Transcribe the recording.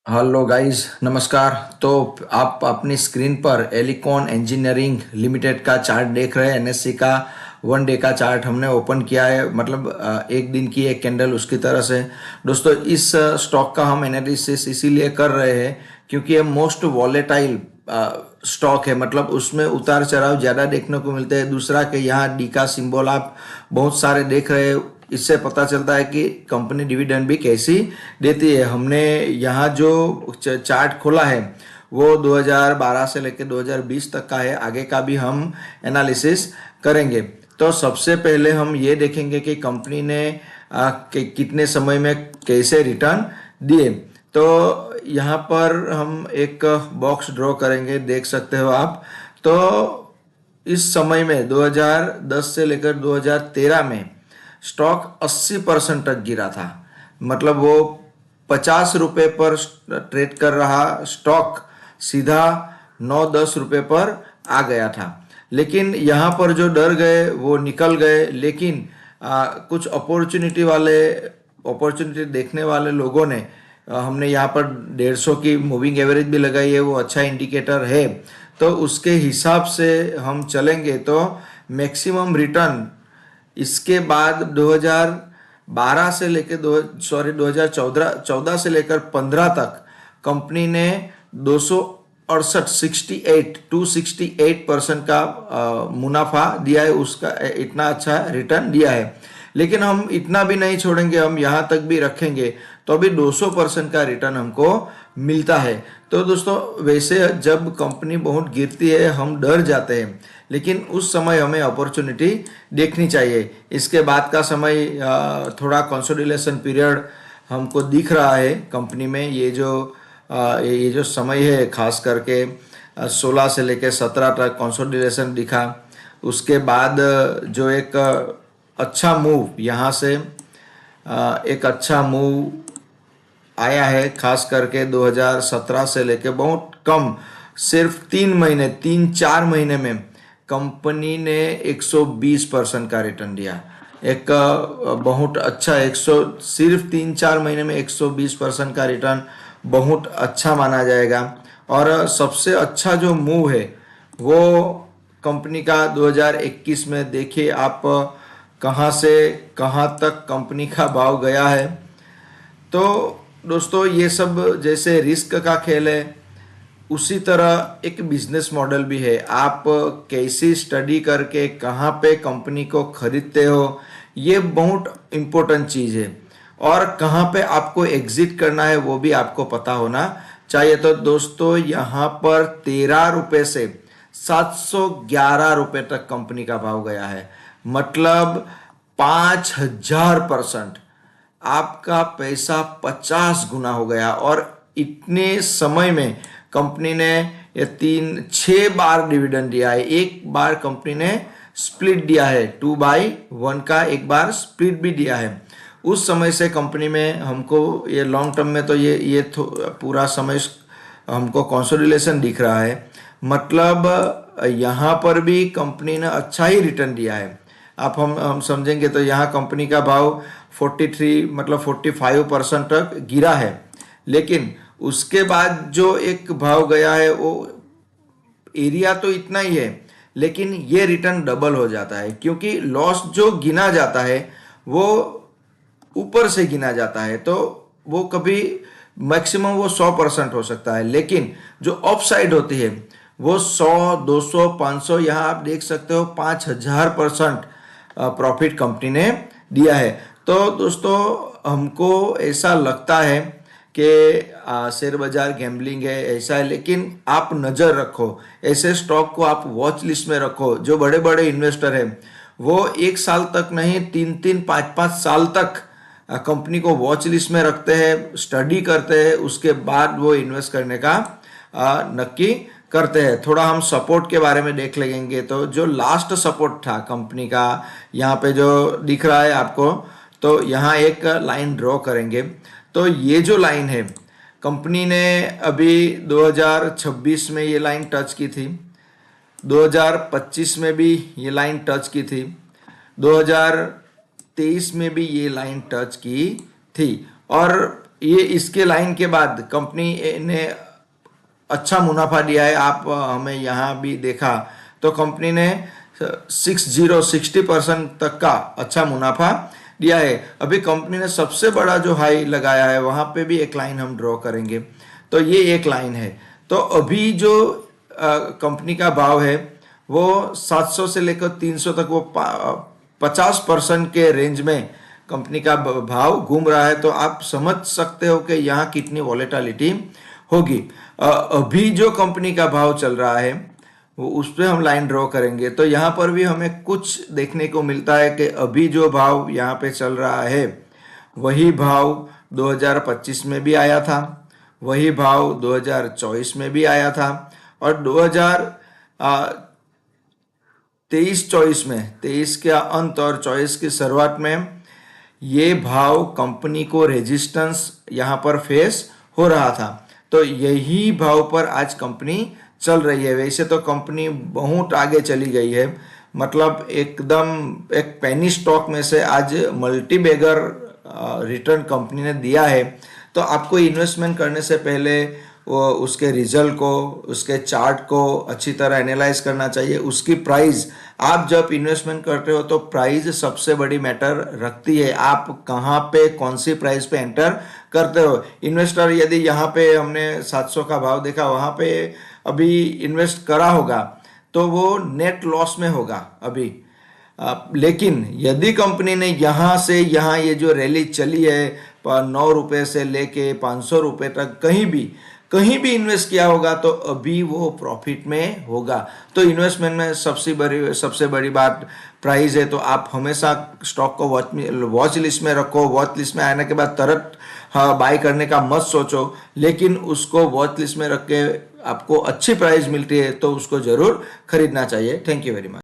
Hello guys, नमस्कार। तो आप अपनी स्क्रीन पर एलिकॉन इंजीनियरिंग लिमिटेड का चार्ट देख रहे हैं। एनएससी का 1 डे का चार्ट हमने ओपन किया है, मतलब एक दिन की एक कैंडल उसकी तरह से। दोस्तों, इस स्टॉक का हम एनालिसिस इसीलिए कर रहे हैं क्योंकि ये मोस्ट वॉलेटाइल स्टॉक है, मतलब उसमें उतार चढ़ाव ज़्यादा देखने को मिलते हैं। दूसरा कि यहाँ डी का सिंबल आप बहुत सारे देख रहे हैं, इससे पता चलता है कि कंपनी डिविडेंड भी कैसी देती है। हमने यहाँ जो चार्ट खोला है वो 2012 से लेकर 2020 तक का है, आगे का भी हम एनालिसिस करेंगे। तो सबसे पहले हम ये देखेंगे कि कंपनी ने कितने समय में कैसे रिटर्न दिए। तो यहाँ पर हम एक बॉक्स ड्रॉ करेंगे, देख सकते हो आप। तो इस समय में 2010 से लेकर 2013 में स्टॉक 80% तक गिरा था, मतलब वो 50 रुपये पर ट्रेड कर रहा स्टॉक सीधा 9-10 रुपये पर आ गया था। लेकिन यहाँ पर जो डर गए वो निकल गए, लेकिन कुछ अपॉर्चुनिटी देखने वाले लोगों ने हमने यहाँ पर 150 की मूविंग एवरेज भी लगाई है, वो अच्छा इंडिकेटर है। तो उसके हिसाब से हम चलेंगे तो मैक्सिमम रिटर्न इसके बाद 2012 से लेकर 2014 से लेकर 15 तक कंपनी ने 268% का मुनाफा दिया है, उसका इतना अच्छा रिटर्न दिया है। लेकिन हम इतना भी नहीं छोड़ेंगे, हम यहाँ तक भी रखेंगे तो अभी 200% का रिटर्न हमको मिलता है। तो दोस्तों, वैसे जब कंपनी बहुत गिरती है हम डर जाते हैं, लेकिन उस समय हमें अपॉर्चुनिटी देखनी चाहिए। इसके बाद का समय थोड़ा कंसोलिडेशन पीरियड हमको दिख रहा है कंपनी में। ये जो समय है, खास करके 16 से लेकर 17 तक कंसोलिडेशन दिखा। उसके बाद जो एक अच्छा मूव यहाँ से एक अच्छा मूव आया है, खास करके 2017 से लेके बहुत कम, सिर्फ 3 महीने 3-4 महीने में कंपनी ने 120% का रिटर्न दिया। एक बहुत अच्छा 100, सिर्फ 3-4 महीने में 120% का रिटर्न बहुत अच्छा माना जाएगा। और सबसे अच्छा जो मूव है वो कंपनी का 2021 में देखिए आप, कहाँ से कहाँ तक कंपनी का भाव गया है। तो दोस्तों, ये सब जैसे रिस्क का खेल है, उसी तरह एक बिजनेस मॉडल भी है। आप कैसी स्टडी करके कहाँ पे कंपनी को खरीदते हो, ये बहुत इम्पोर्टेंट चीज़ है। और कहाँ पे आपको एग्जिट करना है वो भी आपको पता होना चाहिए। तो दोस्तों, यहाँ पर 13 रुपये से 711 रुपये तक कंपनी का भाव गया है, मतलब 5000%। आपका पैसा 50 गुना हो गया। और इतने समय में कंपनी ने ये 6 बार डिविडेंड दिया है। एक बार कंपनी ने स्प्लिट दिया है, 2/1 का एक बार स्प्लिट भी दिया है। उस समय से कंपनी में हमको ये लॉन्ग टर्म में तो ये पूरा समय हमको कंसोलिडेशन दिख रहा है, मतलब यहाँ पर भी कंपनी ने अच्छा ही रिटर्न दिया है। आप हम समझेंगे तो यहाँ कंपनी का भाव 43, मतलब 45% तक गिरा है। लेकिन उसके बाद जो एक भाव गया है वो एरिया तो इतना ही है, लेकिन ये रिटर्न डबल हो जाता है, क्योंकि लॉस जो गिना जाता है वो ऊपर से गिना जाता है। तो वो कभी मैक्सिमम वो 100% हो सकता है, लेकिन जो अप साइड होती है वो 100, 200, 500, यहाँ आप देख सकते हो 5000% प्रॉफिट कंपनी ने दिया है। तो दोस्तों, हमको ऐसा लगता है कि शेयर बाजार गैम्बलिंग है, ऐसा है, लेकिन आप नज़र रखो, ऐसे स्टॉक को आप वॉच लिस्ट में रखो। जो बड़े बड़े इन्वेस्टर हैं वो 1 साल तक नहीं, 3-3, 5-5 साल तक कंपनी को वॉच लिस्ट में रखते हैं, स्टडी करते हैं, उसके बाद वो इन्वेस्ट करने का नक्की करते हैं। थोड़ा हम सपोर्ट के बारे में देख लेंगे। तो जो लास्ट सपोर्ट था कंपनी का, यहाँ पे जो दिख रहा है आपको, तो यहाँ एक लाइन ड्रॉ करेंगे। तो ये जो लाइन है, कंपनी ने अभी 2026 में ये लाइन टच की थी, 2025 में भी ये लाइन टच की थी, 2023 में भी ये लाइन टच की थी। और ये इसके लाइन के बाद कंपनी ने अच्छा मुनाफा दिया है। आप हमें यहाँ भी देखा तो कंपनी ने 60% तक का अच्छा मुनाफा दिया है। अभी कंपनी ने सबसे बड़ा जो हाई लगाया है वहां पे भी एक लाइन हम ड्रॉ करेंगे, तो ये एक लाइन है। तो अभी जो कंपनी का भाव है वो 700 से लेकर 300 तक, वो 50% के रेंज में कंपनी का भाव घूम रहा है। तो आप समझ सकते हो कि यहाँ कितनी वॉलेटिलिटी होगी। अभी जो कंपनी का भाव चल रहा है वो उस पर हम लाइन ड्रॉ करेंगे, तो यहाँ पर भी हमें कुछ देखने को मिलता है कि अभी जो भाव यहाँ पे चल रहा है वही भाव 2025 में भी आया था, वही भाव 2024 में भी आया था, और 2023-24 में, 23 के अंत और 24 की शुरुआत में ये भाव कंपनी को रेजिस्टेंस यहाँ पर फेस हो रहा था। तो यही भाव पर आज कंपनी चल रही है। वैसे तो कंपनी बहुत आगे चली गई है, मतलब एकदम एक पेनी स्टॉक में से आज मल्टी बैगर रिटर्न कंपनी ने दिया है। तो आपको इन्वेस्टमेंट करने से पहले वो उसके रिजल्ट को, उसके चार्ट को अच्छी तरह एनालाइज करना चाहिए। उसकी प्राइस, आप जब इन्वेस्टमेंट करते हो तो प्राइस सबसे बड़ी मैटर रखती है। आप कहाँ पे कौन सी प्राइस पे एंटर करते हो। इन्वेस्टर यदि यहाँ पे हमने 700 का भाव देखा, वहाँ पे अभी इन्वेस्ट करा होगा तो वो नेट लॉस में होगा अभी। लेकिन यदि कंपनी ने यहाँ से यहाँ ये जो रैली चली है 9 रुपये से लेके 500 रुपये तक कहीं भी इन्वेस्ट किया होगा तो अभी वो प्रॉफिट में होगा। तो इन्वेस्टमेंट में सबसे बड़ी बात प्राइस है। तो आप हमेशा स्टॉक को वॉच लिस्ट में रखो। वॉच लिस्ट में आने के बाद तुरंत बाय करने का मत सोचो, लेकिन उसको वॉच लिस्ट में रख के आपको अच्छी प्राइस मिलती है तो उसको जरूर खरीदना चाहिए। Thank you very much.